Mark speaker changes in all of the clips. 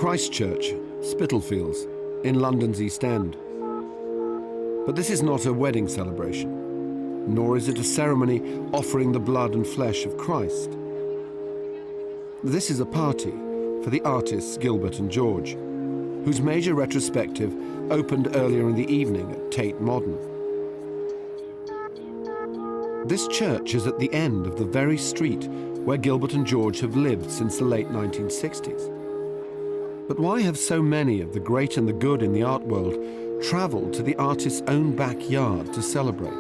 Speaker 1: Christ Church, Spitalfields, in London's East End. But this is not a wedding celebration, nor is it a ceremony offering the blood and flesh of Christ. This is a party for the artists Gilbert and George, whose major retrospective opened earlier in the evening at Tate Modern. This church is at the end of the very street where Gilbert and George have lived since the late 1960s. But why have so many of the great and the good in the art world travelled to the artist's own backyard to celebrate?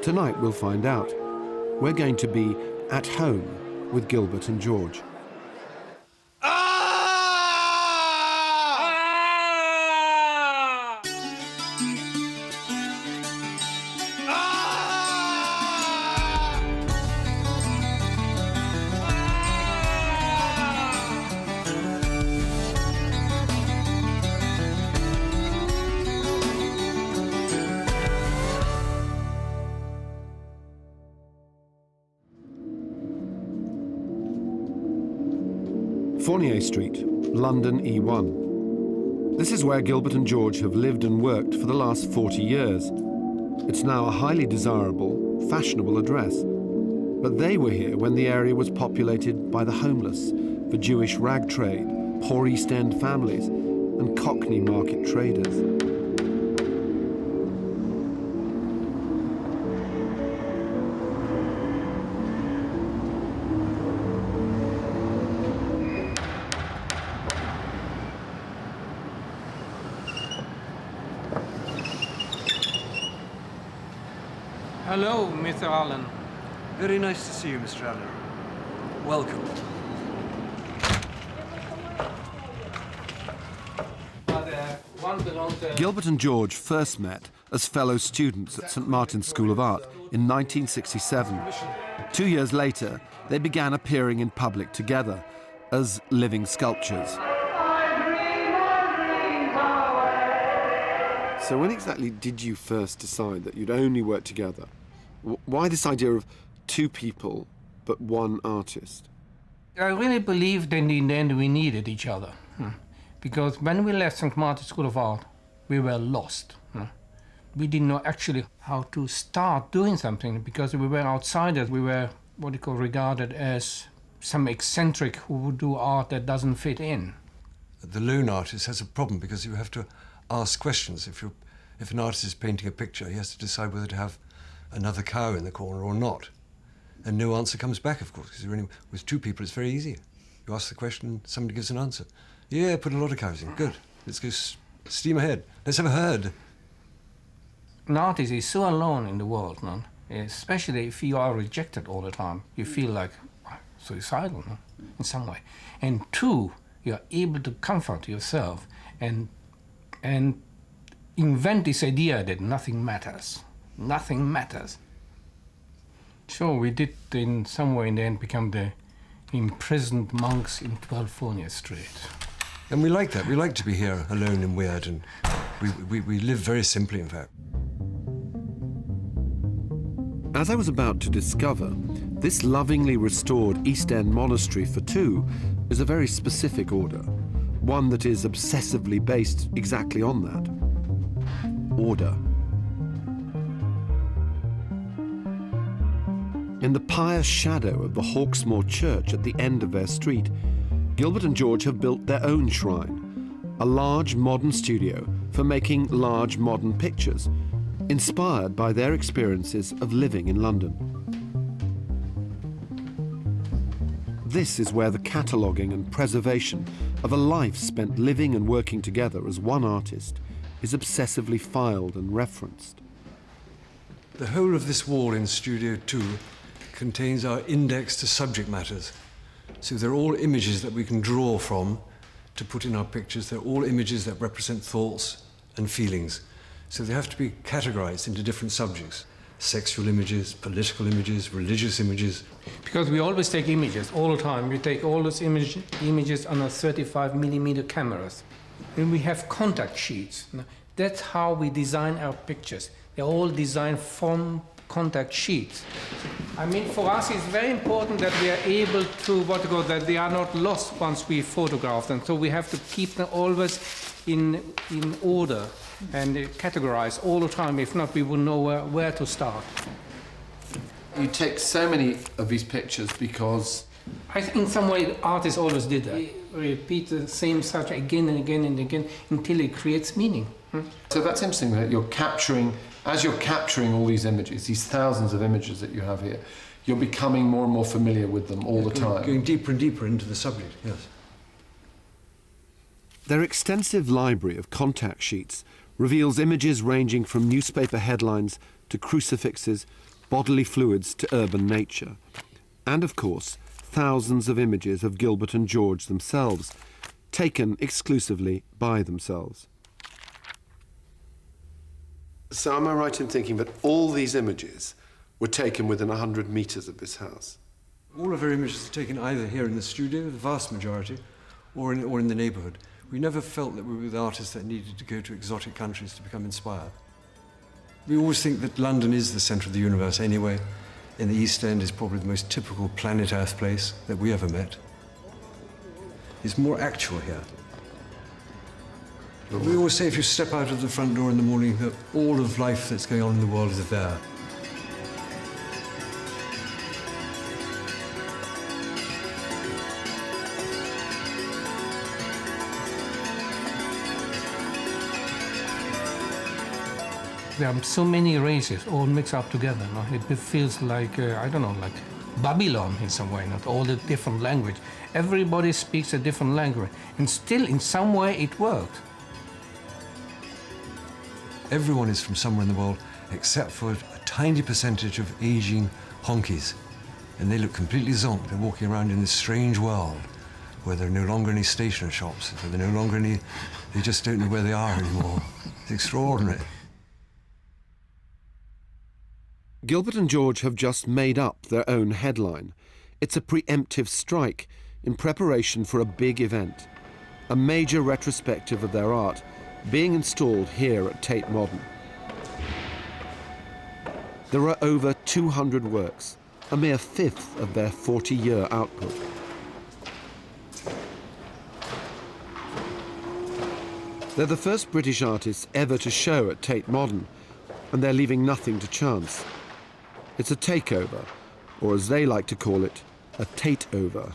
Speaker 1: Tonight we'll find out. We're going to be at home with Gilbert and George. Fournier Street, London E1. This is where Gilbert and George have lived and worked for the last 40 years. It's now a highly desirable, fashionable address. But they were here when the area was populated by the homeless, the Jewish rag trade, poor East End families, and Cockney market traders.
Speaker 2: Hello, Mr. Allen.
Speaker 3: Very nice to see you, Mr. Allen. Welcome.
Speaker 1: Gilbert and George first met as fellow students at St. Martin's School of Art in 1967. 2 years later, they began appearing in public together as living sculptures. So when exactly did you first decide that you'd only work together? Why this idea of two people but one artist?
Speaker 2: I really believed that in the end we needed each other. Because when we left St. Martin's School of Art, we were lost. We didn't know actually how to start doing something because we were outsiders. We were what you call regarded as some eccentric who would do art that doesn't fit in.
Speaker 3: The lone artist has a problem because you have to ask questions. If an artist is painting a picture, he has to decide whether to have another cow in the corner or not. And no answer comes back, of course, because with two people it's very easy. You ask the question and somebody gives an answer. Yeah, put a lot of cows in. Good. Let's go steam ahead. Let's have a herd.
Speaker 2: An artist is so alone in the world, no? Especially if you are rejected all the time. You feel like suicidal, no? In some way. And two, you are able to comfort yourself and invent this idea that nothing matters. Nothing matters. Sure, we did in some way in the end become the imprisoned monks in 12 Fournier Street.
Speaker 3: And we like that. We like to be here alone and weird, and we live very simply, in fact.
Speaker 1: As I was about to discover, this lovingly restored East End monastery for two is a very specific order, one that is obsessively based exactly on that. Order. In the pious shadow of the Hawksmoor Church at the end of their street, Gilbert and George have built their own shrine, a large modern studio for making large modern pictures, inspired by their experiences of living in London. This is where the cataloguing and preservation of a life spent living and working together as one artist is obsessively filed and referenced.
Speaker 3: The whole of this wall in Studio 2 contains our index to subject matters. So they're all images that we can draw from to put in our pictures. They're all images that represent thoughts and feelings. So they have to be categorized into different subjects. Sexual images, political images, religious images.
Speaker 2: Because we always take images all the time. We take all those images on a 35mm cameras. And we have contact sheets. That's how we design our pictures. They're all designed from contact sheets. I mean, for us, it's very important that we are able to, that they are not lost once we photograph them. So we have to keep them always in order and categorize all the time. If not, we will know where to start.
Speaker 1: You take so many of these pictures because...
Speaker 2: I think in some way artists always did that. Repeat the same subject again and again and again until it creates meaning.
Speaker 1: So that's interesting that you're capturing, as you're capturing all these images, these thousands of images that you have here, you're becoming more and more familiar with them all the time.
Speaker 3: Going deeper and deeper into the subject, yes.
Speaker 1: Their extensive library of contact sheets reveals images ranging from newspaper headlines to crucifixes, bodily fluids to urban nature. And of course, thousands of images of Gilbert and George themselves, taken exclusively by themselves. So am I right in thinking that all these images were taken within 100 metres of this house?
Speaker 3: All of our images are taken either here in the studio, the vast majority, or in the neighbourhood. We never felt that we were the artists that needed to go to exotic countries to become inspired. We always think that London is the centre of the universe anyway, and the East End is probably the most typical planet Earth place that we ever met. It's more actual here. We always say if you step out of the front door in the morning that all of life that's going on in the world is there.
Speaker 2: There are so many races all mixed up together. No? It feels like, I don't know, like Babylon in some way, not all the different language. Everybody speaks a different language, and still in some way it works.
Speaker 3: Everyone is from somewhere in the world except for a tiny percentage of aging honkies. And they look completely zonked. They're walking around in this strange world where there are no longer any stationery shops, where there are no longer any, they just don't know where they are anymore. It's extraordinary.
Speaker 1: Gilbert and George have just made up their own headline. It's a preemptive strike in preparation for a big event, a major retrospective of their art being installed here at Tate Modern. There are over 200 works, a mere fifth of their 40-year output. They're the first British artists ever to show at Tate Modern, and they're leaving nothing to chance. It's a takeover, or as they like to call it, a Tate-over.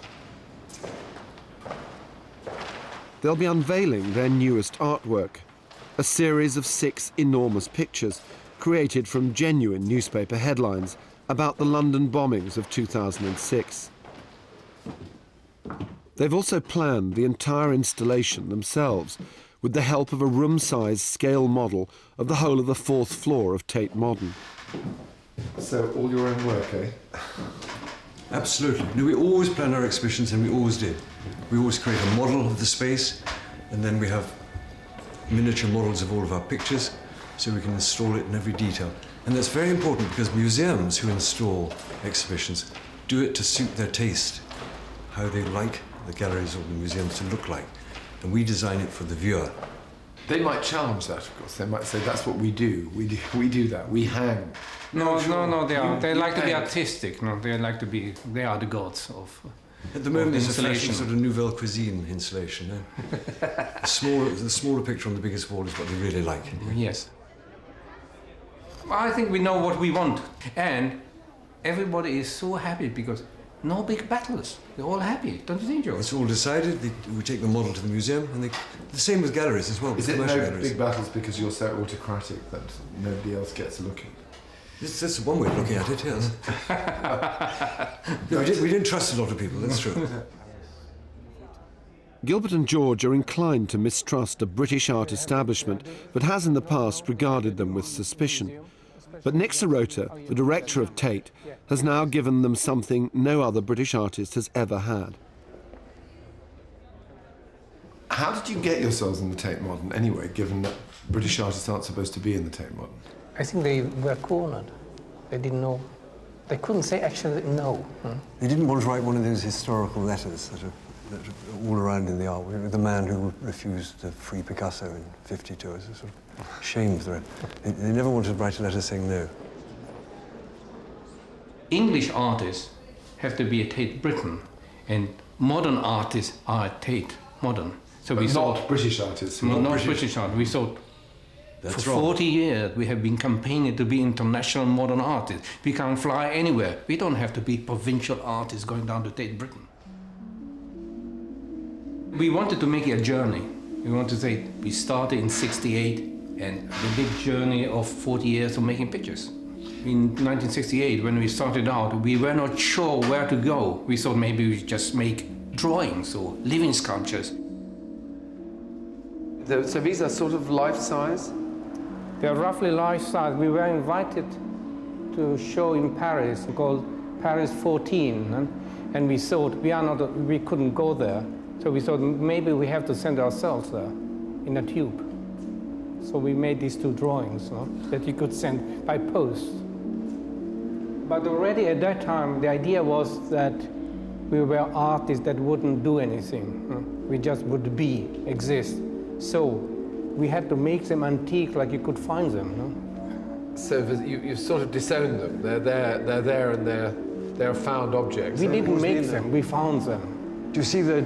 Speaker 1: They'll be unveiling their newest artwork, a series of 6 enormous pictures created from genuine newspaper headlines about the London bombings of 2006. They've also planned the entire installation themselves with the help of a room-size scale model of the whole of the 4th floor of Tate Modern. So all your own work, eh?
Speaker 3: Absolutely. No, we always plan our exhibitions, and we always did. We always create a model of the space, and then we have miniature models of all of our pictures, so we can install it in every detail. And that's very important because museums who install exhibitions do it to suit their taste, how they like the galleries or the museums to look like. And we design it for the viewer.
Speaker 1: They might challenge that, of course. They might say, that's what we do. We do that. We hang.
Speaker 2: No, they like to be artistic. No, they like to be, they are the gods of
Speaker 3: At the moment, there's a fashion sort of nouvelle cuisine installation. Eh? the smaller picture on the biggest wall is what they really like.
Speaker 2: Yes. I think we know what we want. And everybody is so happy because no big battles. They're all happy, don't you think, George?
Speaker 3: It's all decided. We take the model to the museum, and the same with galleries as well.
Speaker 1: Is it no big battles because you're so autocratic that nobody else gets a look at?
Speaker 3: That's one way of looking at it, yes. No, we didn't trust a lot of people, that's true.
Speaker 1: Gilbert and George are inclined to mistrust a British art establishment that has in the past regarded them with suspicion. But Nick Sirota, the director of Tate, has now given them something no other British artist has ever had. How did you get yourselves in the Tate Modern anyway, given that British artists aren't supposed to be in the Tate Modern?
Speaker 2: I think they were cornered. They didn't know. They couldn't say actually no.
Speaker 3: They didn't want to write one of those historical letters that are all around in the art. The man who refused to free Picasso in '52 is a sort of shame for it. They never wanted to write a letter saying no.
Speaker 2: English artists have to be at Tate Britain, and modern artists are at Tate Modern. So
Speaker 1: But
Speaker 2: we thought,
Speaker 1: not British artists.
Speaker 2: not British art. We thought
Speaker 3: That's
Speaker 2: for
Speaker 3: wrong.
Speaker 2: 40 years we have been campaigning to be international modern artists. We can fly anywhere. We don't have to be provincial artists going down to Tate Britain. We wanted to make it a journey. We want to say we started in '68 and the big journey of 40 years of making pictures. In 1968, when we started out, we were not sure where to go. We thought maybe we just make drawings or living sculptures.
Speaker 1: So these are sort of life-size?
Speaker 2: They're roughly life-size. We were invited to a show in Paris called Paris 14, and we thought we couldn't go there. So we thought maybe we have to send ourselves there in a tube. So we made these two drawings that you could send by post. But already at that time, the idea was that we were artists that wouldn't do anything. We just would exist. So we had to make them antique like you could find them.
Speaker 1: So you've sort of disowned them. They're there and they're found objects.
Speaker 2: We didn't make them, we found them.
Speaker 3: Do you see the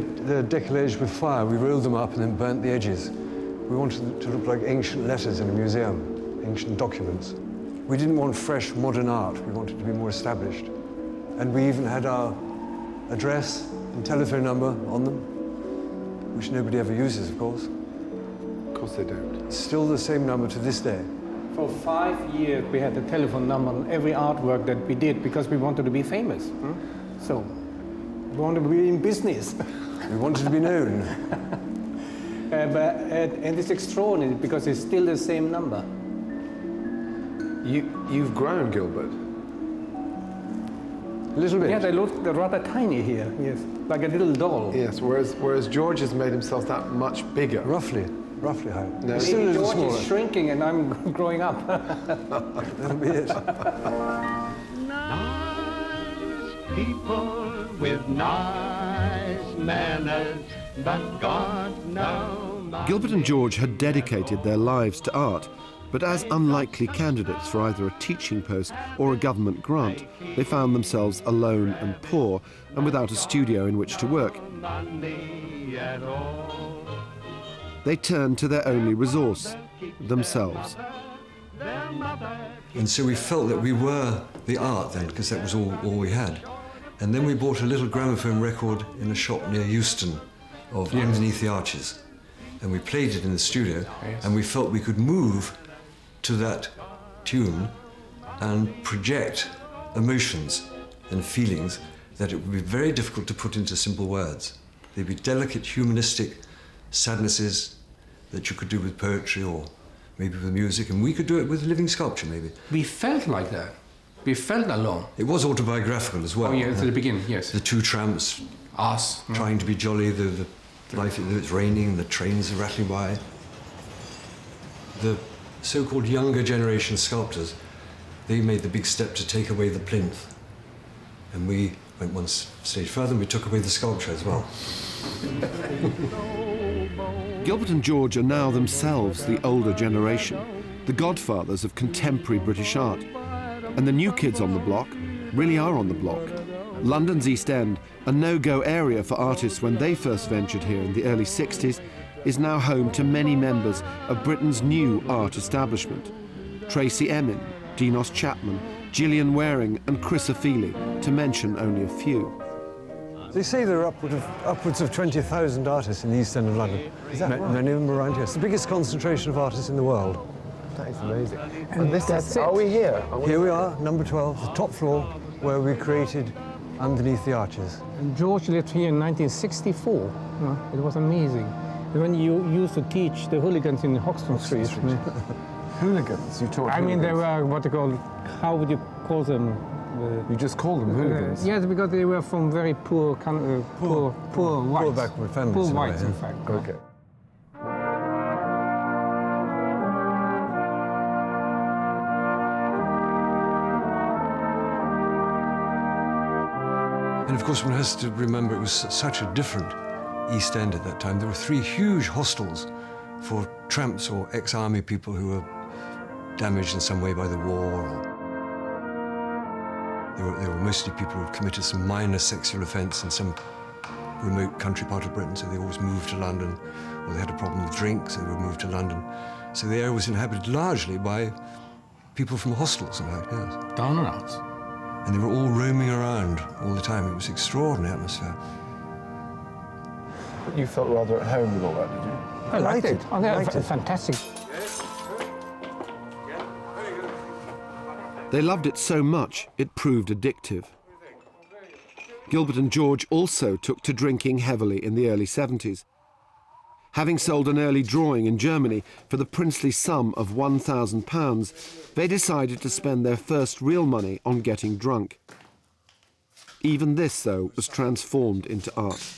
Speaker 3: décollage with fire? We rolled them up and then burnt the edges. We wanted them to look like ancient letters in a museum, ancient documents. We didn't want fresh, modern art. We wanted to be more established. And we even had our address and telephone number on them, which nobody ever uses, of course.
Speaker 1: Of course they don't.
Speaker 3: It's still the same number to this day.
Speaker 2: For 5 years, we had a telephone number on every artwork that we did because we wanted to be famous. So we wanted to be in business.
Speaker 3: We wanted to be known.
Speaker 2: And it's extraordinary because it's still the same number.
Speaker 1: You've grown, Gilbert.
Speaker 3: A little bit.
Speaker 2: Yeah, they're rather tiny here, yes, like a little doll.
Speaker 1: Yes, whereas George has made himself that much bigger.
Speaker 3: Roughly high.
Speaker 1: No.
Speaker 3: Still a little
Speaker 2: George
Speaker 3: smaller.
Speaker 2: is shrinking and I'm growing up.
Speaker 3: That'll be it.
Speaker 4: Nice people with nice manners, but God knows.
Speaker 1: Gilbert and George had dedicated their lives to art, but as unlikely candidates for either a teaching post or a government grant, they found themselves alone and poor and without a studio in which to work. They turned to their only resource, themselves.
Speaker 3: And so we felt that we were the art then, because that was all we had. And then we bought a little gramophone record in a shop near Euston of Underneath the Arches. And we played it in the studio, and we felt we could move to that tune and project emotions and feelings that it would be very difficult to put into simple words. They'd be delicate, humanistic sadnesses that you could do with poetry or maybe with music, and we could do it with living sculpture, maybe.
Speaker 2: We felt like that. We felt alone.
Speaker 3: It was autobiographical as well.
Speaker 2: Oh, yeah, at the beginning, yes.
Speaker 3: The two tramps
Speaker 2: Us.
Speaker 3: trying to be jolly, the life, it's raining, the trains are rattling by. The so-called younger generation sculptors, they made the big step to take away the plinth. And we went one stage further and we took away the sculpture as well.
Speaker 1: Gilbert and George are now themselves the older generation, the godfathers of contemporary British art. And the new kids on the block really are on the block. London's East End, a no-go area for artists when they first ventured here in the early 60s, is now home to many members of Britain's new art establishment. Tracy Emin, Dinos Chapman, Gillian Waring and Chris Ofili, to mention only a few.
Speaker 3: They say there are upwards of 20,000 artists in the East End of London. Is that right? Many of them around here. It's the biggest concentration of artists in the world.
Speaker 1: That is amazing.
Speaker 2: And that's it.
Speaker 1: Are we here?
Speaker 3: Here we are, number 12, the top floor, where we created Underneath the Arches.
Speaker 2: And George lived here in 1964. It was amazing. When you used to teach the hooligans in Hoxton Street.
Speaker 1: Hooligans? You taught
Speaker 2: I mean, they
Speaker 1: hooligans.
Speaker 2: were what they call, how would you call them?
Speaker 1: You just call them hooligans?
Speaker 2: Yes, because they were from very poor whites.
Speaker 3: Poor backward families.
Speaker 2: Poor
Speaker 3: in a way,
Speaker 2: whites,
Speaker 3: huh?
Speaker 2: in fact.
Speaker 1: Okay.
Speaker 3: And of course, one has to remember it was such a different East End at that time. There were 3 huge hostels for tramps or ex-army people who were damaged in some way by the war. They were mostly people who had committed some minor sexual offence in some remote country part of Britain, so they always moved to London, or they had a problem with drink, so they would move to London. So the area was inhabited largely by people from hostels, in fact, yes.
Speaker 2: Down and outs.
Speaker 3: And they were all roaming around all the time. It was an extraordinary atmosphere.
Speaker 5: You felt rather at home with all that, did you?
Speaker 2: I liked it. Oh, yeah,
Speaker 3: Liked it.
Speaker 2: fantastic.
Speaker 1: They loved it so much, it proved addictive. Gilbert and George also took to drinking heavily in the early 70s. Having sold an early drawing in Germany for the princely sum of £1,000, they decided to spend their first real money on getting drunk. Even this, though, was transformed into art.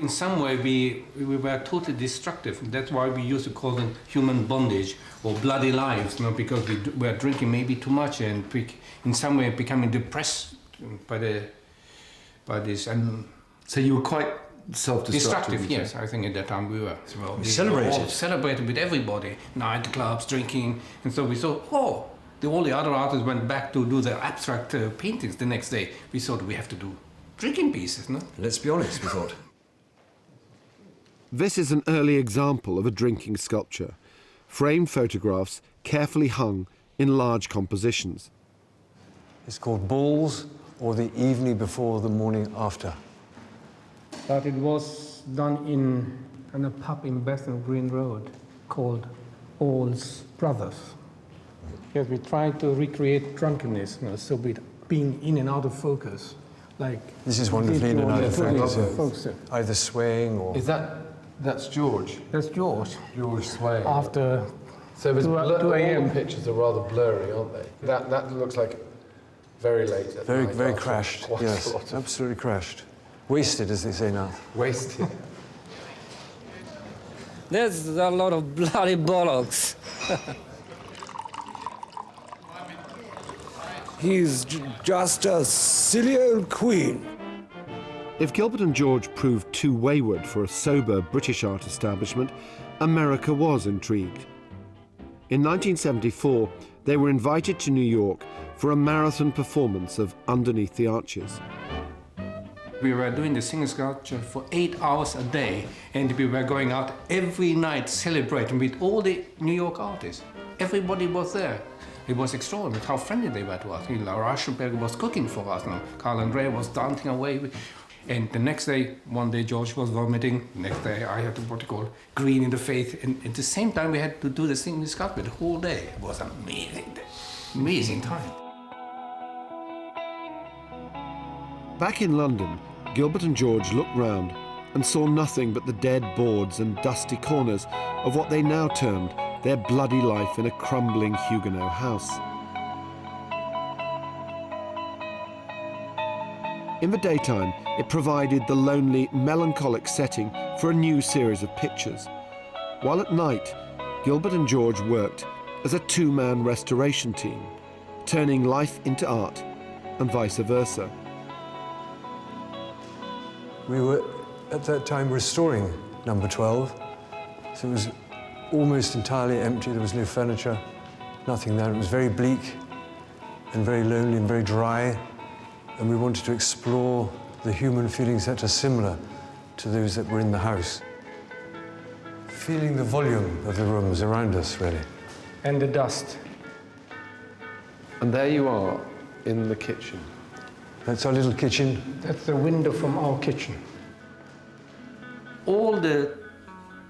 Speaker 2: In some way, we were totally destructive. That's why we used to call them human bondage or bloody lives, you know, because we were drinking maybe too much and in some way becoming depressed by this. And
Speaker 5: So you were quite self-destructive?
Speaker 2: destructive, yes, I think at that time we were. Well, we
Speaker 3: celebrated.
Speaker 2: all celebrated with everybody, nightclubs, drinking, and so we thought, all the other artists went back to do their abstract paintings the next day. We thought we have to do drinking pieces, no?
Speaker 3: Let's be honest, we thought.
Speaker 1: This is an early example of a drinking sculpture. Framed photographs carefully hung in large compositions.
Speaker 3: It's called Balls, or the evening before the morning after.
Speaker 2: But it was done in a pub in Bethnal Green Road called All's Brothers. Yes, we tried to recreate drunkenness, you know, so with being in and out of focus. Like
Speaker 3: This is one of the in and out of
Speaker 2: focus.
Speaker 3: Either swaying or...
Speaker 5: That's George?
Speaker 2: That's George.
Speaker 5: George swaying.
Speaker 2: After
Speaker 5: So it's
Speaker 2: 2
Speaker 5: all
Speaker 2: a.m.
Speaker 5: the pictures are rather blurry, aren't they? That looks like very late at
Speaker 3: Very,
Speaker 5: night
Speaker 3: very
Speaker 5: after
Speaker 3: crashed,
Speaker 5: quite
Speaker 3: yes,
Speaker 5: a lot of
Speaker 3: absolutely crashed. Wasted, as they say now.
Speaker 5: wasted.
Speaker 6: There's a lot of bloody bollocks.
Speaker 7: He's just a silly old queen.
Speaker 1: If Gilbert and George proved too wayward for a sober British art establishment, America was intrigued. In 1974, they were invited to New York for a marathon performance of Underneath the Arches.
Speaker 2: we were doing the singing sculpture for 8 hours a day, and we were going out every night celebrating with all the New York artists. Everybody was there. It was extraordinary how friendly they were to us. Laura Aschenberg was cooking for us. Carl Andrea was dancing away. And the next day, one day George was vomiting. The next day I had to what you call green in the face. And at the same time we had to do the singing sculpture the whole day. It was amazing, amazing time.
Speaker 1: Back in London, Gilbert and George looked round and saw nothing but the dead boards and dusty corners of what they now termed their bloody life in a crumbling Huguenot house. In the daytime, it provided the lonely, melancholic setting for a new series of pictures, while at night, Gilbert and George worked as a two-man restoration team, turning life into art and vice versa.
Speaker 3: We were, at that time, restoring number 12, so it was almost entirely empty. There was no furniture, nothing there. It was very bleak and very lonely and very dry, and we wanted to explore the human feelings that are similar to those that were in the house. Feeling the volume of the rooms around us, really.
Speaker 2: And the dust.
Speaker 5: And there you are in the kitchen.
Speaker 3: That's our little kitchen.
Speaker 2: That's the window from our kitchen. All the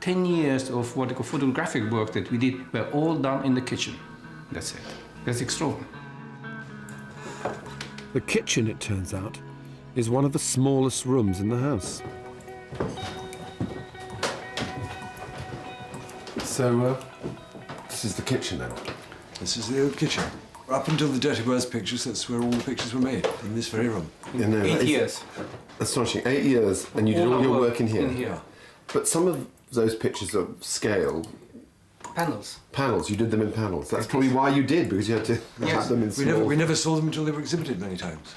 Speaker 2: 10 years of what you call photographic work that we did were all done in the kitchen. That's it. That's extraordinary.
Speaker 1: The kitchen, it turns out, is one of the smallest rooms in the house.
Speaker 5: So, this is the kitchen then?
Speaker 3: This is the old kitchen. Up until the Dirty Words pictures, that's where all the pictures were made, in this very room.
Speaker 5: You know,
Speaker 2: 8 years.
Speaker 5: Astonishing. 8 years, and you did all
Speaker 2: our
Speaker 5: your work in here.
Speaker 2: In here.
Speaker 5: But some of those pictures are scale.
Speaker 2: Panels.
Speaker 5: Panels, you did them in panels. That's probably why you did, because you had to have them in small.
Speaker 3: We never saw them until they were exhibited many times.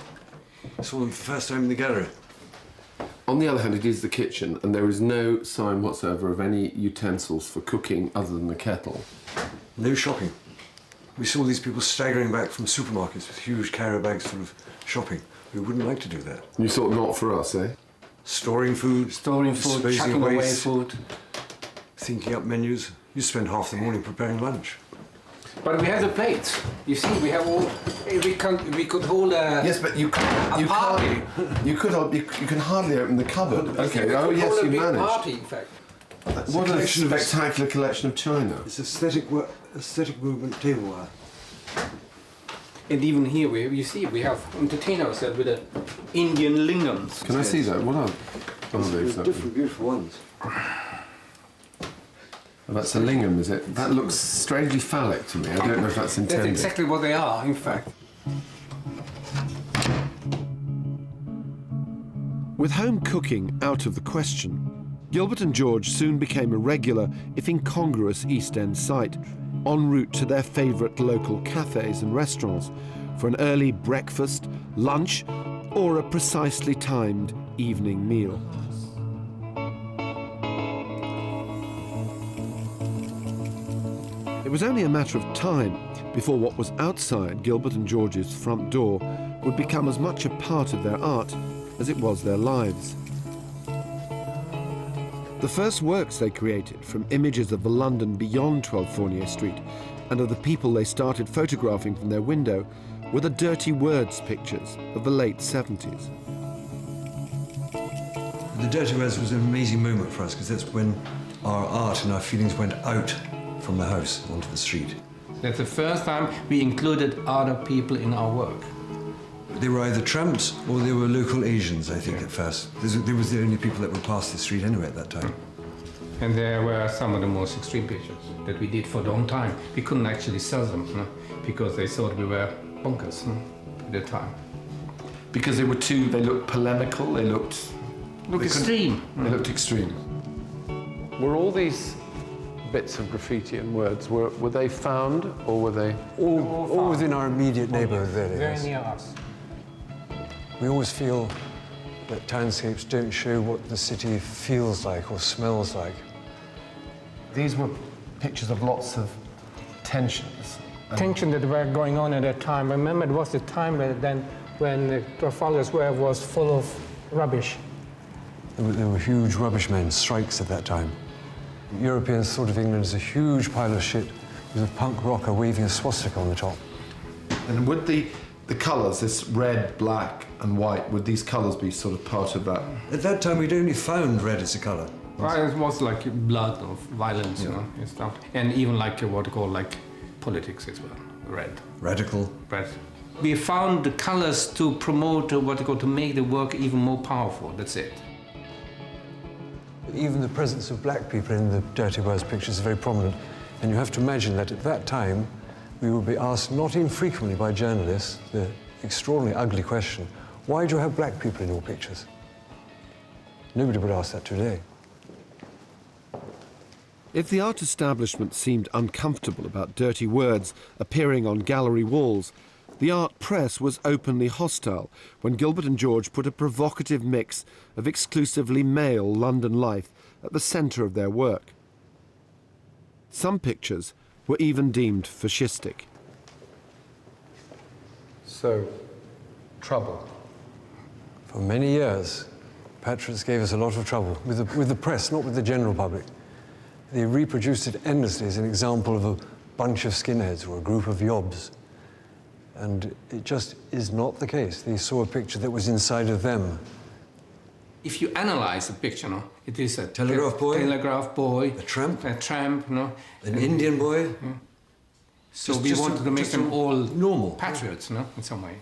Speaker 3: I saw them for the first time in the gallery.
Speaker 5: On the other hand, it is the kitchen, and there is no sign whatsoever of any utensils for cooking other than the kettle.
Speaker 3: No shopping. We saw these people staggering back from supermarkets with huge carrier bags full of shopping. We wouldn't like to do that.
Speaker 1: You thought not for us, eh?
Speaker 3: Storing food, disposing
Speaker 2: chucking
Speaker 3: of
Speaker 2: away
Speaker 3: waste,
Speaker 2: food.
Speaker 3: thinking up menus. You spend half the morning preparing lunch.
Speaker 2: But we have the plates. You see, we have all. We could hold a.
Speaker 1: Yes, but you can't.
Speaker 2: party.
Speaker 1: You can hardly open the cupboard. Okay. Oh yes,
Speaker 2: hold a
Speaker 1: you
Speaker 2: big
Speaker 1: managed.
Speaker 2: Party, in fact.
Speaker 1: What a spectacular collection of china.
Speaker 3: It's aesthetic movement tableware.
Speaker 2: And even here, you see, we have entertainers with the Indian lingams.
Speaker 1: Can I see that? What are they
Speaker 3: There's
Speaker 1: exactly?
Speaker 3: different beautiful ones.
Speaker 1: Oh, that's a lingam, is it? That looks strangely phallic to me. I don't know if that's intended.
Speaker 2: That's exactly what they are, in fact.
Speaker 1: With home cooking out of the question, Gilbert and George soon became a regular, if incongruous, East End sight, en route to their favourite local cafes and restaurants for an early breakfast, lunch, or a precisely timed evening meal. It was only a matter of time before what was outside Gilbert and George's front door would become as much a part of their art as it was their lives. The first works they created, from images of the London beyond 12 Fournier Street and of the people they started photographing from their window, were the Dirty Words pictures of the late 70s.
Speaker 3: The Dirty Words was an amazing moment for us because that's when our art and our feelings went out from the house onto the street.
Speaker 2: That's the first time we included other people in our work.
Speaker 3: They were either tramps or they were local Asians, I think, at first. They was the only people that would pass the street anyway at that time.
Speaker 2: And there were some of the most extreme pictures that we did for a long time. We couldn't actually sell them because they thought we were bonkers at the time.
Speaker 1: Because they looked polemical, they looked
Speaker 2: Extreme.
Speaker 1: They looked extreme.
Speaker 5: Were all these bits of graffiti and words, were they found or were they?
Speaker 3: All within our immediate neighbourhood there,
Speaker 2: Very
Speaker 3: yes.
Speaker 2: near us.
Speaker 3: We always feel that townscapes don't show what the city feels like or smells like.
Speaker 1: These were pictures of lots of tensions.
Speaker 2: Tension that were going on at that time. Remember, it was the time when the Trafalgar Square was full of rubbish.
Speaker 3: There were huge rubbish men, strikes at that time. Europeans thought of England as a huge pile of shit with a punk rocker waving a swastika on the top.
Speaker 1: And would the colours, this red, black and white, would these colours be sort of part of that?
Speaker 3: At that time, we'd only found red as a colour.
Speaker 2: Well, it was like blood of violence, and stuff. And even like what you call like politics as well, red.
Speaker 3: Radical.
Speaker 2: Red. We found the colors to promote what you call to make the work even more powerful, that's it.
Speaker 3: Even the presence of black people in the Dirty Words pictures is very prominent. And you have to imagine that at that time, we would be asked not infrequently by journalists the extraordinarily ugly question, why do you have black people in your pictures? Nobody would ask that today.
Speaker 1: If the art establishment seemed uncomfortable about Dirty Words appearing on gallery walls, the art press was openly hostile when Gilbert and George put a provocative mix of exclusively male London life at the centre of their work. Some pictures were even deemed fascistic.
Speaker 5: So, trouble.
Speaker 3: For many years, patriots gave us a lot of trouble with the press, not with the general public. They reproduced it endlessly as an example of a bunch of skinheads or a group of yobs. And it just is not the case. They saw a picture that was inside of them.
Speaker 2: If you analyze a picture, it is a
Speaker 3: Telegraph boy,
Speaker 2: a
Speaker 3: tramp,
Speaker 2: an
Speaker 3: Indian boy.
Speaker 2: So we wanted to make them all
Speaker 3: normal
Speaker 2: patriots, in some way.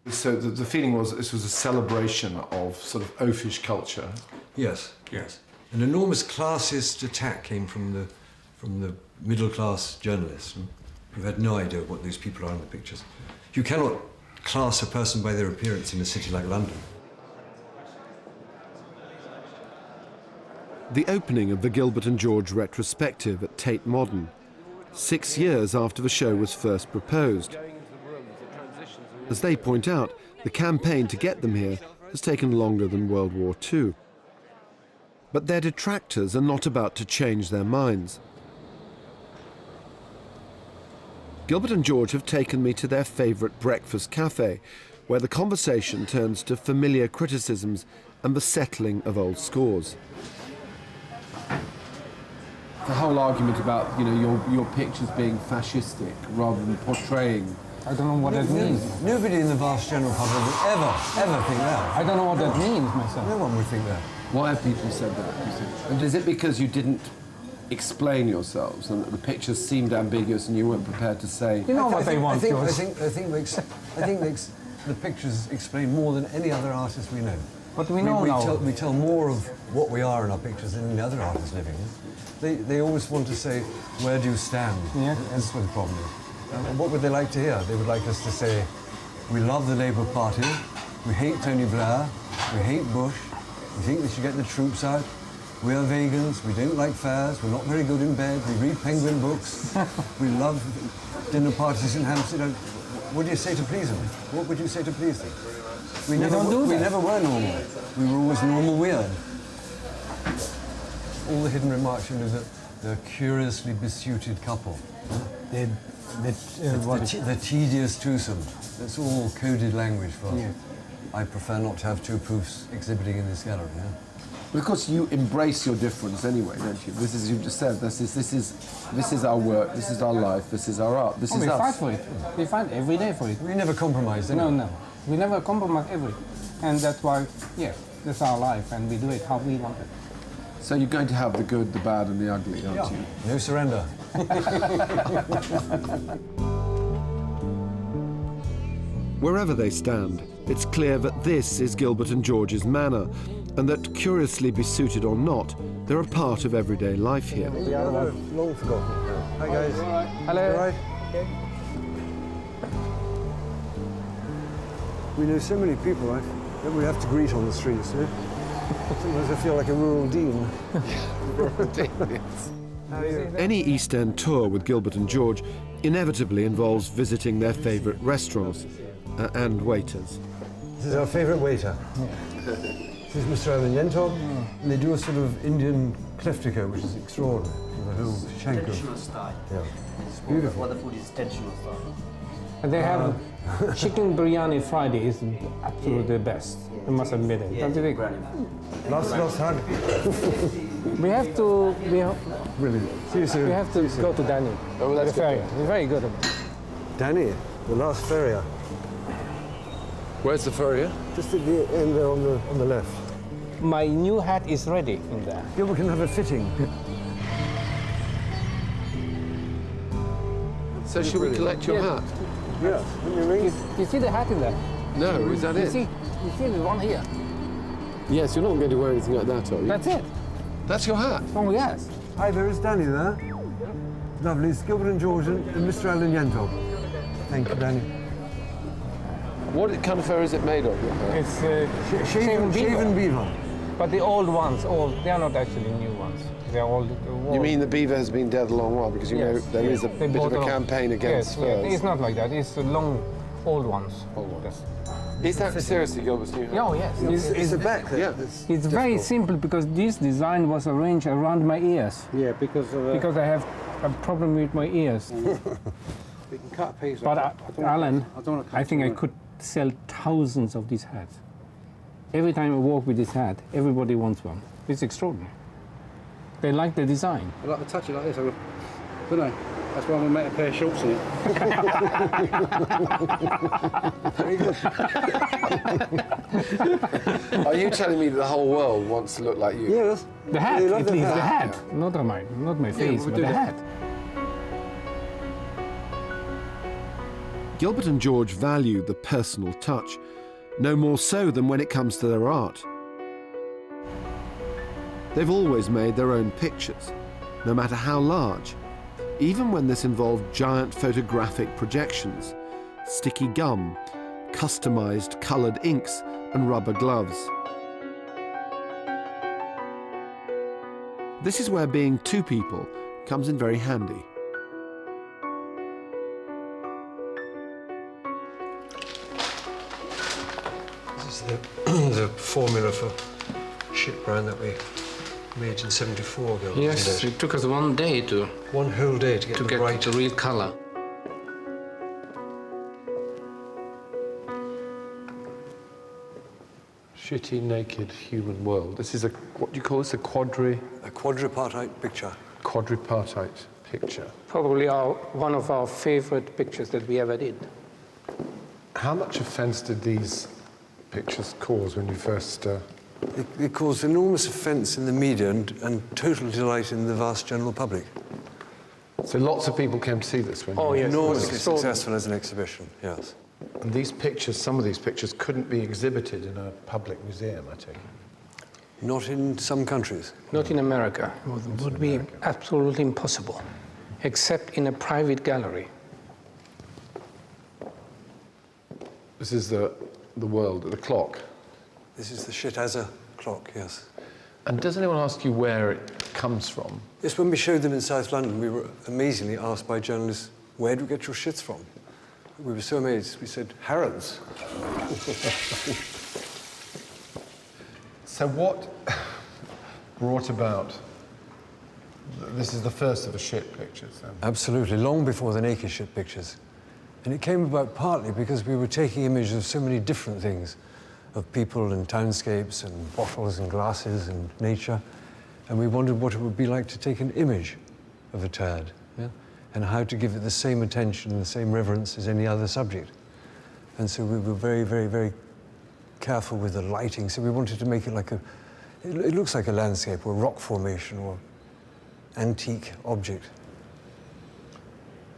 Speaker 1: So the feeling was this was a celebration of sort of oafish culture.
Speaker 3: Yes, yes. An enormous classist attack came from the middle-class journalists who had no idea what those people are in the pictures. You cannot class a person by their appearance in a city like London.
Speaker 1: The opening of the Gilbert and George retrospective at Tate Modern, 6 years after the show was first proposed. As they point out, the campaign to get them here has taken longer than World War II. But their detractors are not about to change their minds. Gilbert and George have taken me to their favourite breakfast cafe, where the conversation turns to familiar criticisms and the settling of old scores. The whole argument about, you know, your pictures being fascistic rather than portraying.
Speaker 2: I don't know what that means.
Speaker 3: Nobody in the vast general public would ever think that.
Speaker 2: I don't know what that means myself.
Speaker 3: No one would think that.
Speaker 1: Why have people said that, you think? And is it because you didn't explain yourselves and the pictures seemed ambiguous and you weren't prepared to say?
Speaker 2: You know what they want, George.
Speaker 3: I think the pictures explain more than any other artist we know.
Speaker 2: What do we know now?
Speaker 3: We tell more of what we are in our pictures than any other artist living. They always want to say, where do you stand?
Speaker 2: Yeah.
Speaker 3: That's what the problem is. And what would they like to hear? They would like us to say, we love the Labour Party, we hate Tony Blair, we hate Bush, we think they should get the troops out, we are vegans, we don't like fairs, we're not very good in bed, we read Penguin books, we love dinner parties in Hampstead. What do you say to please them? What would you say to please them? We never were normal. We were always normal weird. All the hidden remarks, you know, the curiously besuited couple. The tedious twosome. That's all coded language for us. Yeah. I prefer not to have two proofs exhibiting in this gallery. Yeah?
Speaker 1: Because you embrace your difference anyway, don't you? This is, you've just said, this is our work, this is our life, this is our art, this is us.
Speaker 2: We fight for it. We fight every day for it.
Speaker 3: We never compromise, do we?
Speaker 2: No. We never compromise ever. And that's why, yeah, that's our life, and we do it how we want it.
Speaker 1: So you're going to have the good, the bad, and the ugly, aren't you?
Speaker 3: No surrender.
Speaker 1: Wherever they stand, it's clear that this is Gilbert and George's manor, and that, curiously besuited or not, they're a part of everyday life here.
Speaker 3: We are long forgotten. Hi guys.
Speaker 2: Hello.
Speaker 3: You all right? Okay. We know so many people, right, that we have to greet on the streets, eh? Sometimes I feel like a rural dean.
Speaker 1: Any East End tour with Gilbert and George inevitably involves visiting their favourite restaurants and waiters.
Speaker 3: This is our favourite waiter. Yeah. This is Mr. Alan Yentob, and they do a sort of Indian kleftika, which is extraordinary. The whole shank
Speaker 8: Traditional style.
Speaker 3: Yeah, it's beautiful.
Speaker 8: What the food is traditional style.
Speaker 2: And they have chicken biryani Friday is absolutely the best. I must admit it. Don't you think?
Speaker 3: Last hug.
Speaker 2: We have to.
Speaker 3: Really. See you soon.
Speaker 2: We have to go to Danny.
Speaker 5: Oh, that's
Speaker 2: the ferry. He's very good.
Speaker 3: Danny, the last farrier.
Speaker 5: Where's the furrier?
Speaker 3: Just at the end there on the left.
Speaker 2: My new hat is ready in there.
Speaker 3: Gilbert can have a fitting.
Speaker 5: So should we collect your hat?
Speaker 3: Yeah.
Speaker 2: You see the hat in there?
Speaker 5: No, is that it?
Speaker 2: You see the one here?
Speaker 5: Yes, you're not going to wear anything like that, are you?
Speaker 2: That's it.
Speaker 5: That's your hat?
Speaker 2: Oh, yes.
Speaker 3: Hi, there is Danny there. Lovely. It's Gilbert and George and Mr. Alan Yentob. Thank you, Danny.
Speaker 5: What kind of fur is it made of?
Speaker 2: It's
Speaker 3: Shaven beaver.
Speaker 2: But the old ones, they are not actually new ones. They're old.
Speaker 5: You mean the beaver has been dead a long while because you know there is a bit of a campaign against furs?
Speaker 2: It's not like that. It's the long, old ones.
Speaker 5: Is that seriously Gilbert's new hat?
Speaker 2: Oh, yes.
Speaker 3: Is the back there?
Speaker 5: Yeah.
Speaker 2: It's very simple because this design was arranged around my ears.
Speaker 9: Yeah, because
Speaker 2: I have a problem with my ears.
Speaker 9: we can cut a piece.
Speaker 2: But Alan, I think I could sell thousands of these hats. Every time I walk with this hat, everybody wants one. It's extraordinary. They like the design.
Speaker 9: I like to touch it like this, don't I? That's why we make a pair of shorts in it.
Speaker 3: Very good.
Speaker 5: Are you telling me that the whole world wants to look like you?
Speaker 3: Yes.
Speaker 2: The hat, at least the hat. Not my face, but the hat.
Speaker 1: Gilbert and George value the personal touch, no more so than when it comes to their art. They've always made their own pictures, no matter how large, even when this involved giant photographic projections, sticky gum, customized coloured inks and rubber gloves. This is where being two people comes in very handy.
Speaker 3: This is the formula for ship brand that we made in '74, Gilbert.
Speaker 2: Yes, it took us 1 day to
Speaker 3: one whole day to get the right
Speaker 2: the real color.
Speaker 5: shitty, naked human world. This is what do you call this, a
Speaker 3: quadripartite picture.
Speaker 5: Quadripartite picture.
Speaker 2: Probably one of our favorite pictures that we ever did.
Speaker 5: How much offence did these pictures cause when you first...
Speaker 3: It caused enormous offence in the media and total delight in the vast general public.
Speaker 5: So lots of people came to see this when
Speaker 2: Oh, yes.
Speaker 3: Enormously successful as an exhibition, yes.
Speaker 5: And these pictures, some of these pictures, couldn't be exhibited in a public museum, I take it.
Speaker 3: Not in some countries.
Speaker 2: Not in America. It would be absolutely impossible, except in a private gallery.
Speaker 5: This is the world, the clock.
Speaker 3: This is the Shitazza clock, yes.
Speaker 5: And does anyone ask you where it comes from?
Speaker 3: Yes, when we showed them in South London, we were amazingly asked by journalists, where do you get your shits from? We were so amazed. We said, Harrods.
Speaker 5: So what brought about... This is the first of the shit pictures, then?
Speaker 3: Absolutely, long before the naked shit pictures. And it came about partly because we were taking images of so many different things, of people and townscapes and bottles and glasses and nature, and we wondered what it would be like to take an image of a turd, yeah? And how to give it the same attention and the same reverence as any other subject. And so we were very, very, very careful with the lighting, so we wanted to make it like it looks like a landscape or rock formation or antique object.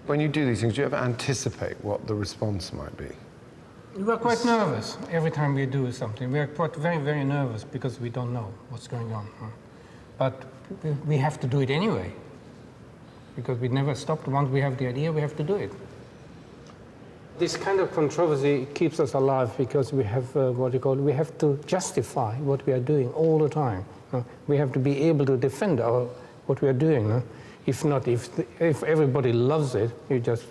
Speaker 5: When you do these things, do you ever anticipate what the response might be?
Speaker 2: We were quite nervous every time we do something. We are quite very, very nervous because we don't know what's going on. But we have to do it anyway, because we never stopped. Once we have the idea, we have to do it. This kind of controversy keeps us alive because we have we have to justify what we are doing all the time. We have to be able to defend what we are doing. If not, if everybody loves it, you just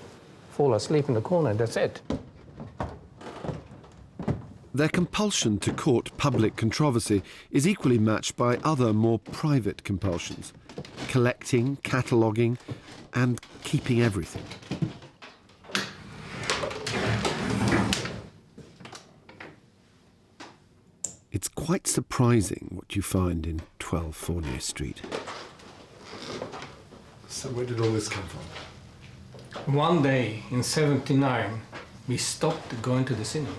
Speaker 2: fall asleep in the corner, that's it.
Speaker 1: Their compulsion to court public controversy is equally matched by other, more private compulsions: collecting, cataloguing, and keeping everything. It's quite surprising what you find in 12 Fournier Street.
Speaker 5: So where did all this come from?
Speaker 2: One day in '79, we stopped going to the cinema.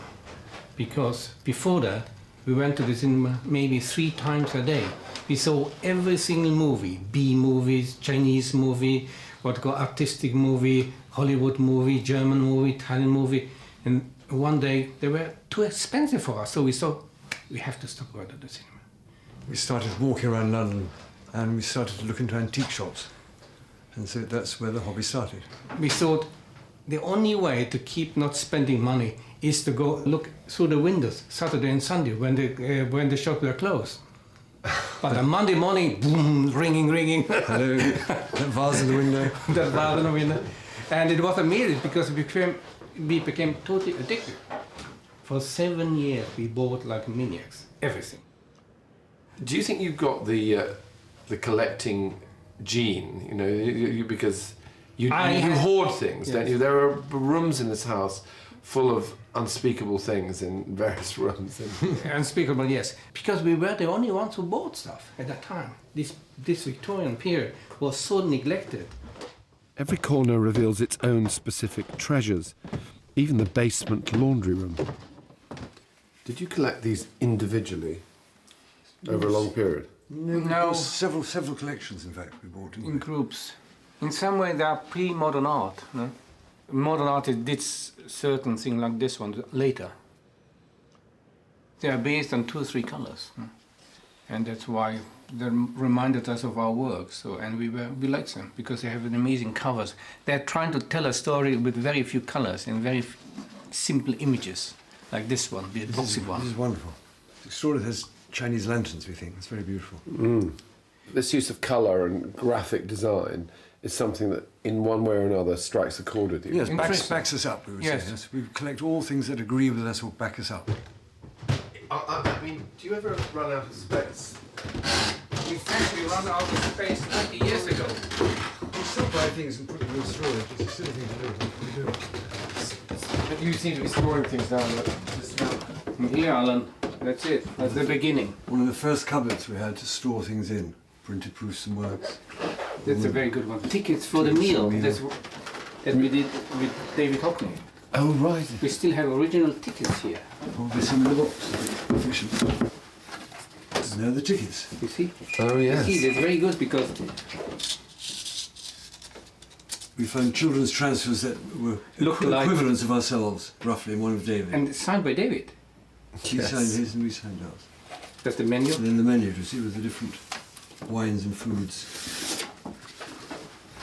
Speaker 2: Because before that, we went to the cinema maybe 3 times a day. We saw every single movie, B movies, Chinese movie, artistic movie, Hollywood movie, German movie, Italian movie. And one day, they were too expensive for us, so we thought, we have to stop going to the cinema.
Speaker 3: We started walking around London and we started to look into antique shops. And so that's where the hobby started.
Speaker 2: We thought the only way to keep not spending money is to go look through the windows Saturday and Sunday when the shops were closed. But on Monday morning, boom, ringing.
Speaker 3: Hello, that vase in the window.
Speaker 2: That vase in the window. And it was amazing because we became totally addicted. For 7 years, we bought like maniacs, everything.
Speaker 5: Do you think you've got the collecting gene? You know, because you hoard things, yes. Don't you? There are rooms in this house full of unspeakable things in various rooms.
Speaker 2: Unspeakable, yes. Because we were the only ones who bought stuff at that time. This Victorian period was so neglected.
Speaker 1: Every corner reveals its own specific treasures, even the basement laundry room.
Speaker 5: Did you collect these individually over a long period?
Speaker 2: No.
Speaker 3: Several collections, in fact, we bought in
Speaker 2: groups. In some way, they are pre-modern art. No? Modern artists did certain things like this one later. They are based on 2 or 3 colors, and that's why they reminded us of our work. So, and we like them because they have an amazing covers. They're trying to tell a story with very few colors and very simple images, like this one, the boxy one.
Speaker 3: This is wonderful. It's extraordinary. It has Chinese lanterns, we think. It's very beautiful.
Speaker 5: This use of colour and graphic design is something that, in one way or another, strikes a chord with you.
Speaker 3: Yes, backs us up, we would say. Yes. We collect all things that agree with us or back us up.
Speaker 5: I mean, do you ever run out of space?
Speaker 2: We actually ran out of space 20 years ago.
Speaker 3: We still buy things and put them in storage. It's a silly thing to do.
Speaker 5: But you seem to be storing things down this room.
Speaker 2: Here, Alan, That's it. That's the beginning.
Speaker 3: One of the first cupboards we had to store things in, printed proofs and works.
Speaker 2: That's a very good one. Tickets for the meal. That we did with David Hockney.
Speaker 5: Oh, right.
Speaker 2: We still have original tickets here.
Speaker 3: Probably some in the box. Efficient. And there are the tickets.
Speaker 2: You see?
Speaker 5: Oh, yes.
Speaker 2: You see, that's very good because
Speaker 3: We found children's transfers that were
Speaker 2: Look like-
Speaker 3: equivalents of ourselves, roughly, in one of David.
Speaker 2: and it's signed by David.
Speaker 3: He signed his and we signed ours.
Speaker 2: That's the menu.
Speaker 3: And then the menu to see with the different wines and foods.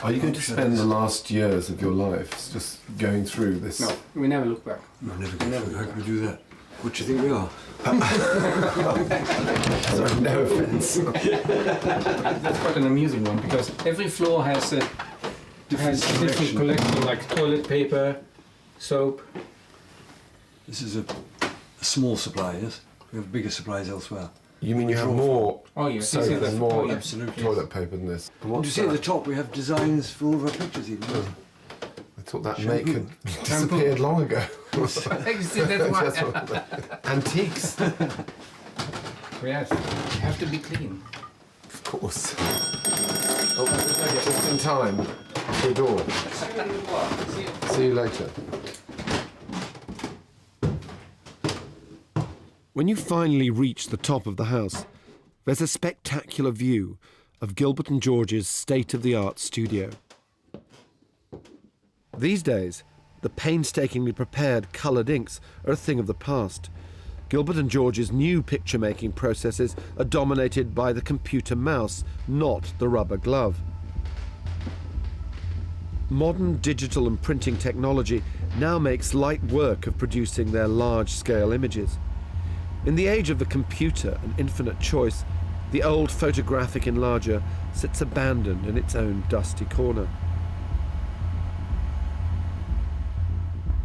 Speaker 5: Are you going to spend the last years of your life just going through this?
Speaker 2: No, we never look back.
Speaker 3: No, never go. How can we do that? What do you think we are?
Speaker 5: Sorry, no offence.
Speaker 2: That's quite an amusing one because every floor has a different collection, like toilet paper, soap.
Speaker 3: This is a small supply, yes? We have bigger supplies elsewhere.
Speaker 5: You mean you have more
Speaker 2: Oh yes,
Speaker 5: soap
Speaker 2: this is
Speaker 5: and
Speaker 2: the-
Speaker 5: more
Speaker 2: oh, yeah.
Speaker 3: Absolutely.
Speaker 5: toilet paper than this?
Speaker 3: And
Speaker 5: What's
Speaker 3: you see at the
Speaker 5: that?
Speaker 3: top we have designs for all of our pictures even.
Speaker 5: I thought that
Speaker 3: Shampoo.
Speaker 5: make had disappeared long ago.
Speaker 2: That's why.
Speaker 5: Antiques,
Speaker 2: Yes, you have to be clean.
Speaker 5: of course. Oh, just in time. To the door. See you later.
Speaker 1: When you finally reach the top of the house, there's a spectacular view of Gilbert and George's state-of-the-art studio. These days, the painstakingly prepared coloured inks are a thing of the past. Gilbert and George's new picture-making processes are dominated by the computer mouse, not the rubber glove. Modern digital and printing technology now makes light work of producing their large-scale images. In the age of the computer and infinite choice, the old photographic enlarger sits abandoned in its own dusty corner.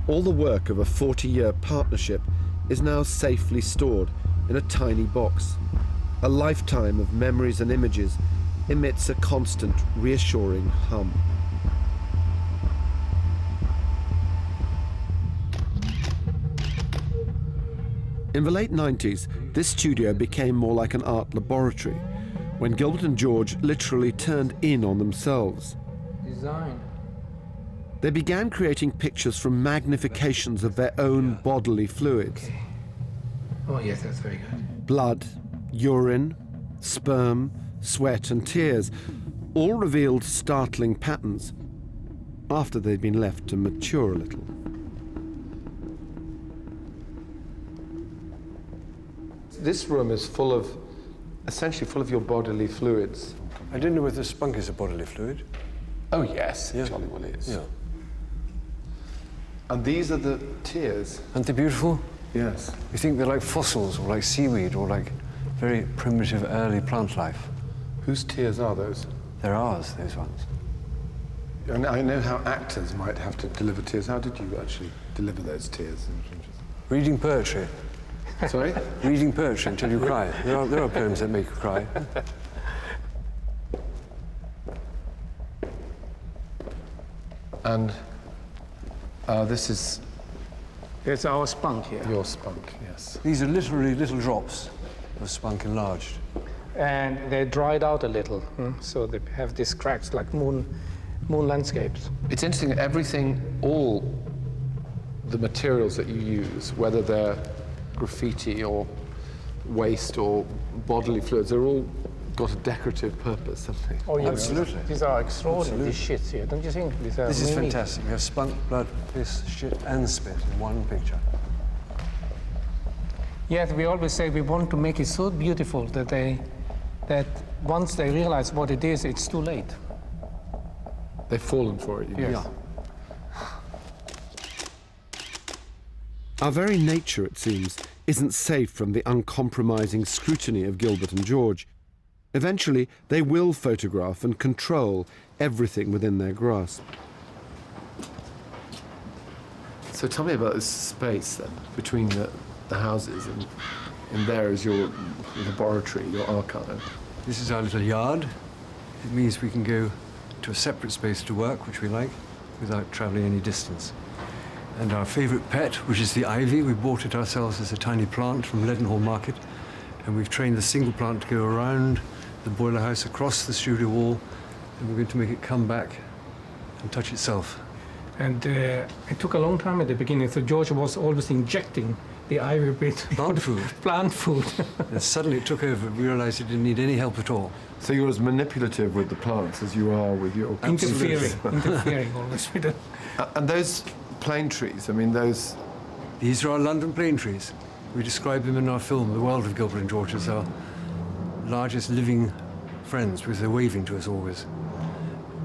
Speaker 1: All the work of a 40-year partnership is now safely stored in a tiny box. A lifetime of memories and images emits a constant, reassuring hum. In the late 90s, this studio became more like an art laboratory, when Gilbert and George literally turned in on themselves.
Speaker 2: Design.
Speaker 1: They began creating pictures from magnifications of their own bodily fluids.
Speaker 2: Oh yes, that's very good.
Speaker 1: Blood, urine, sperm, sweat and tears all revealed startling patterns after they'd been left to mature a little.
Speaker 5: This room is essentially full of your bodily fluids.
Speaker 3: I didn't know whether spunk is a bodily fluid.
Speaker 5: Oh yes,
Speaker 3: Yeah.
Speaker 5: jolly well is.
Speaker 3: Yeah.
Speaker 5: And these are the tears.
Speaker 3: Aren't they beautiful?
Speaker 5: Yes.
Speaker 3: You think they're like fossils or like seaweed or like very primitive early plant life.
Speaker 5: Whose tears are those?
Speaker 3: They're ours, those ones.
Speaker 5: And I know how actors might have to deliver tears. How did you actually deliver those tears?
Speaker 3: Reading poetry.
Speaker 5: Sorry?
Speaker 3: Reading poetry until you cry. There are poems that make you cry.
Speaker 5: And this is
Speaker 2: It's our spunk here.
Speaker 5: your spunk, yes.
Speaker 3: These are literally little drops of spunk enlarged.
Speaker 2: And they dried out a little, so they have these cracks like moon landscapes.
Speaker 5: It's interesting that everything, all the materials that you use, whether they're graffiti or waste or bodily fluids, they're all got a decorative purpose, haven't they?
Speaker 2: Oh, yeah.
Speaker 3: Absolutely.
Speaker 2: These are extraordinary, these shits here, don't you think? These are
Speaker 3: This is
Speaker 2: unique.
Speaker 3: fantastic. We have spunk, blood, piss, shit, and spit in one picture.
Speaker 2: Yes, we always say we want to make it so beautiful that once they realize what it is, it's too late.
Speaker 5: They've fallen for it, you mean?
Speaker 3: Yeah.
Speaker 1: Our very nature, it seems, isn't safe from the uncompromising scrutiny of Gilbert and George. Eventually, they will photograph and control everything within their grasp.
Speaker 5: So tell me about this space then, between the houses, and there is your laboratory, your archive.
Speaker 3: This is our little yard. It means we can go to a separate space to work, which we like, without travelling any distance. And our favourite pet, which is the ivy, we bought it ourselves as a tiny plant from Leadenhall Market. And we've trained the single plant to go around the boiler house, across the studio wall, and we're going to make it come back and touch itself.
Speaker 2: And it took a long time at the beginning, so George was always injecting the ivy bit.
Speaker 3: Plant food.
Speaker 2: Plant food.
Speaker 3: And suddenly it took over. We realised it didn't need any help at all.
Speaker 5: So you're as manipulative with the plants as you are with your...
Speaker 2: Interfering always with it.
Speaker 5: And those plane trees, I mean, those...
Speaker 3: These are our London plane trees. We describe them in our film, The World of Gilbert and George, as our largest living friends, because they're waving to us always.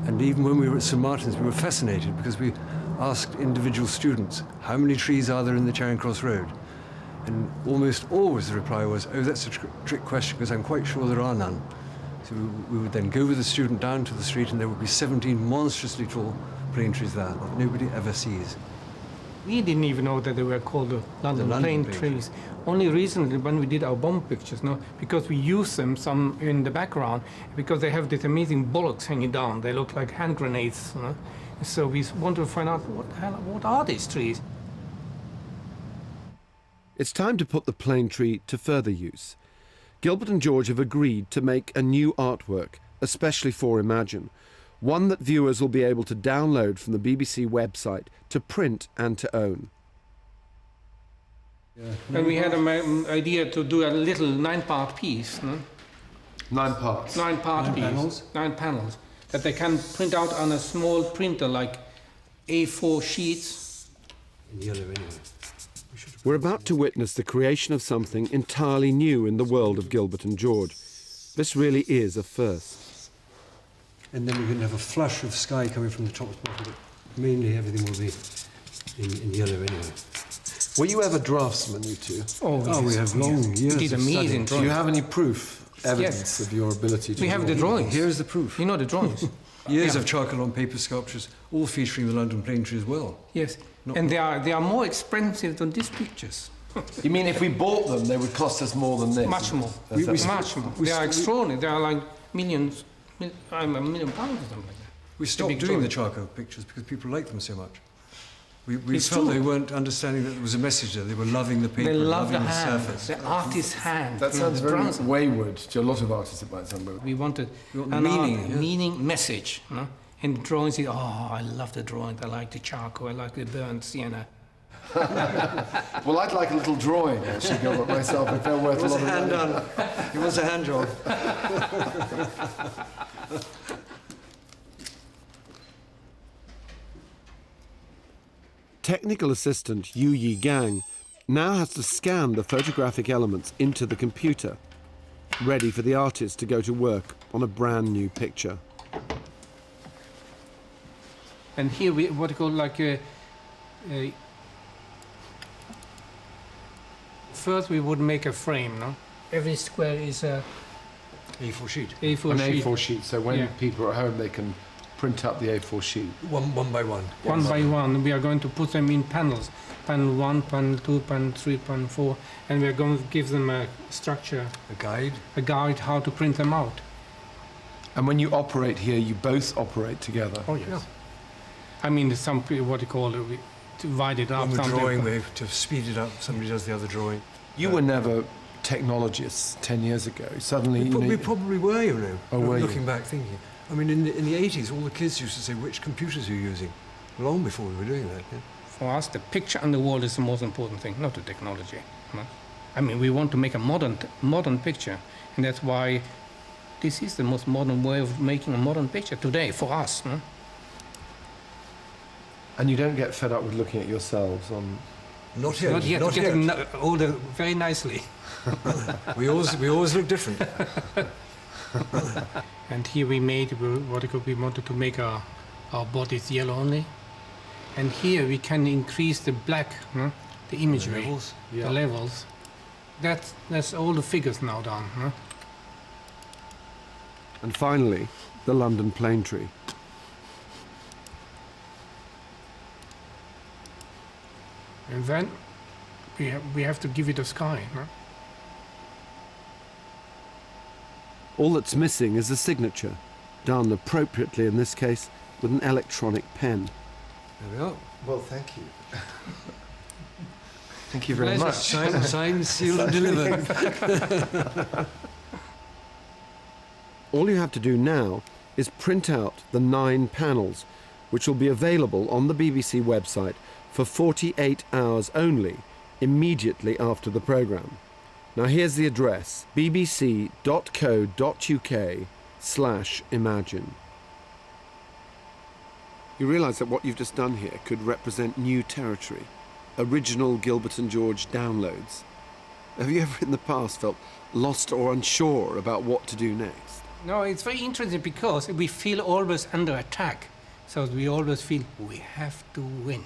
Speaker 3: And even when we were at St Martin's, we were fascinated because we asked individual students, how many trees are there in the Charing Cross Road? And almost always the reply was, oh, that's a trick question, because I'm quite sure there are none. So we would then go with the student down to the street, and there would be 17 monstrously tall plane trees there that nobody ever sees.
Speaker 2: We didn't even know that they were called the London plane trees. Only recently, when we did our bomb pictures, no, because we use them some in the background, because they have these amazing bollocks hanging down. They look like hand grenades. You know? So we want to find out what are these trees.
Speaker 1: It's time to put the plane tree to further use. Gilbert and George have agreed to make a new artwork, especially for Imagine, one that viewers will be able to download from the BBC website, to print and to own.
Speaker 2: Yeah. And we had an idea to do a little 9-part piece. No?
Speaker 5: 9 parts?
Speaker 2: 9-part piece. Panels. 9 panels. That they can print out on a small printer, like A4 sheets.
Speaker 3: In yellow anyway.
Speaker 1: We're about to witness the creation of something entirely new in the world of Gilbert and George. This really is a first.
Speaker 3: And then we're going to have a flush of sky coming from the top to bottom, but mainly everything will be in yellow anyway.
Speaker 5: Were you ever draftsmen, you two?
Speaker 2: Oh,
Speaker 3: we have long years
Speaker 2: did amazing drawings.
Speaker 5: Do you have any proof, evidence of your ability to
Speaker 2: We have the drawings.
Speaker 3: Here's the proof.
Speaker 2: You know the drawings.
Speaker 3: Years of charcoal on paper sculptures, all featuring the London plane tree as well.
Speaker 2: Yes, and they are more expensive than these pictures.
Speaker 5: You mean if we bought them, they would cost us more than this?
Speaker 2: Much more. Much more. They are extraordinary. They are like millions. £1 million or something like that.
Speaker 3: We stopped doing the charcoal pictures because people liked them so much. We felt they weren't understanding that there was a message there. They were loving the paper,
Speaker 2: they love
Speaker 3: loving
Speaker 2: the hand,
Speaker 3: surface.
Speaker 2: the artist's hand.
Speaker 5: That sounds very wayward to a lot of artists, it might sound wayward.
Speaker 2: We wanted meaning, message. No? And drawings, oh, I love the drawing. I like the charcoal. I like the burnt sienna.
Speaker 5: Well, I'd like a little drawing, actually, Gilbert, myself, if they're worth a lot of money.
Speaker 3: Done. It was a hand job.
Speaker 1: Technical assistant Yu Yi Gang now has to scan the photographic elements into the computer, ready for the artist to go to work on a brand new picture.
Speaker 2: And here we what you call like a first we would make a frame, no? Every square is a
Speaker 3: A4 sheet.
Speaker 5: A4 sheet, so when people are at home they can print up the A4 sheet.
Speaker 3: One by one.
Speaker 2: One by one. We are going to put them in panels. Panel 1, panel 2, panel 3, panel 4, and we are going to give them a structure. A guide how to print them out.
Speaker 5: And when you operate here, you both operate together?
Speaker 2: Oh, yes. Yeah. I mean, some people, what you call it, we divide it up.
Speaker 3: When we're drawing, we have to speed it up. Somebody does the other drawing.
Speaker 5: You were never technologists 10 years ago. Suddenly,
Speaker 3: we probably were, you know.
Speaker 5: Oh, were
Speaker 3: looking back, thinking. I mean, in the 80s, all the kids used to say, which computers are you using? Long before we were doing that, yeah.
Speaker 2: For us, the picture on the wall is the most important thing, not the technology. No? I mean, we want to make a modern picture, and that's why this is the most modern way of making a modern picture today, for us. No?
Speaker 5: And you don't get fed up with looking at yourselves on...
Speaker 3: Not yet.
Speaker 2: Not yet.
Speaker 3: Not yet.
Speaker 2: Older very nicely.
Speaker 3: we always look different.
Speaker 2: And here we made we wanted to make our bodies yellow only, and here we can increase the black, no? The imagery,
Speaker 3: the levels. Yeah.
Speaker 2: The levels. That's all the figures now done. No?
Speaker 1: And finally, the London plane tree.
Speaker 2: And then we have to give it a sky. No?
Speaker 1: All that's missing is a signature, done appropriately in this case with an electronic pen.
Speaker 3: There we are.
Speaker 10: Well, thank you.
Speaker 5: Thank you very much.
Speaker 3: Signed, sealed, and delivered.
Speaker 1: All you have to do now is print out the 9 panels, which will be available on the BBC website for 48 hours only, immediately after the programme. Now here's the address, bbc.co.uk/imagine. You realise that what you've just done here could represent new territory, original Gilbert and George downloads. Have you ever in the past felt lost or unsure about what to do next?
Speaker 2: No, it's very interesting because we feel always under attack. So we always feel we have to win.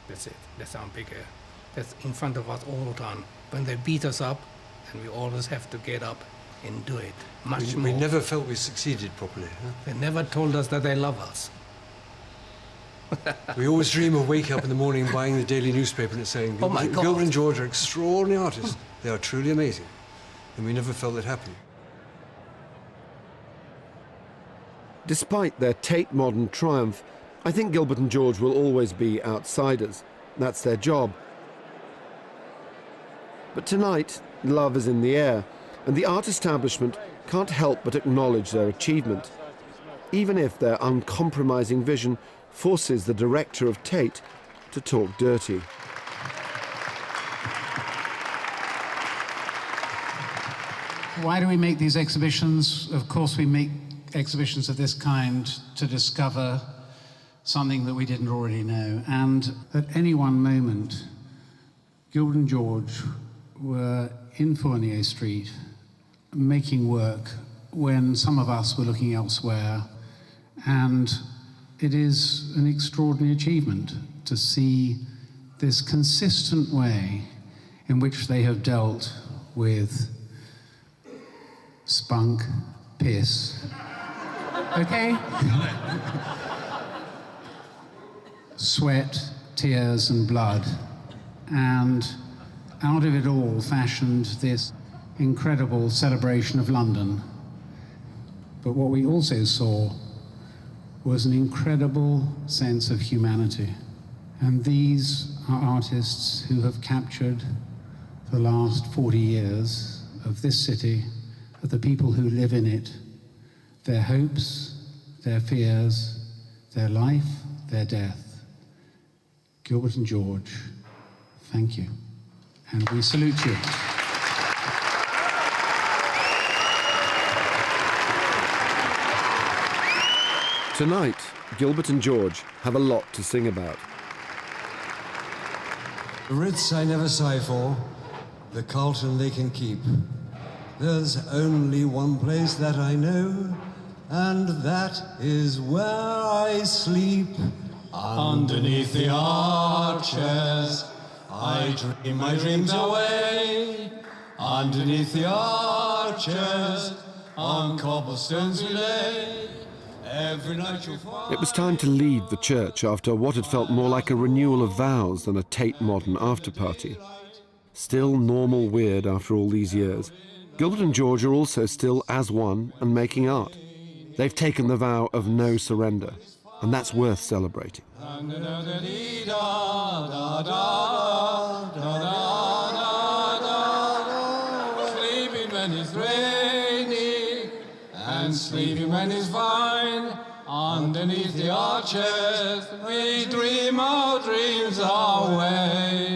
Speaker 2: That's it. That's our bigger. That's in front of us all the time. When they beat us up, and we always have to get up and do it. Much more.
Speaker 3: We never felt we succeeded properly. Huh?
Speaker 2: They never told us that they love us.
Speaker 3: We always dream of waking up in the morning and buying the daily newspaper and saying,
Speaker 2: Oh my God.
Speaker 3: Gilbert and George are extraordinary artists. They are truly amazing. And we never felt that happy.
Speaker 1: Despite their Tate Modern triumph, I think Gilbert and George will always be outsiders. That's their job. But tonight, love is in the air, and the art establishment can't help but acknowledge their achievement, even if their uncompromising vision forces the director of Tate to talk dirty.
Speaker 9: Why do we make these exhibitions? Of course, we make exhibitions of this kind to discover something that we didn't already know. And at any one moment, Gilbert and George were in Fournier Street making work when some of us were looking elsewhere. And it is an extraordinary achievement to see this consistent way in which they have dealt with spunk, piss, okay? Sweat, tears and blood, and out of it all fashioned this incredible celebration of London. But what we also saw was an incredible sense of humanity. And these are artists who have captured the last 40 years of this city, of the people who live in it, their hopes, their fears, their life, their death. Gilbert and George, thank you. And we salute you.
Speaker 1: Tonight, Gilbert and George have a lot to sing about.
Speaker 3: The Ritz I never sigh for, the Carlton they can keep. There's only one place that I know, and that is where I sleep. Underneath the arches, I dream my dreams away. Underneath the arches, on cobblestones we lay. Every night you'll find...
Speaker 1: It was time to leave the church after what had felt more like a renewal of vows than a Tate Modern after-party. Still normal weird after all these years, Gilbert and George are also still as one and making art. They've taken the vow of no surrender, and that's worth celebrating.
Speaker 11: Sleeping when it's raining and sleeping when it's fine. Underneath the arches, we dream our dreams away.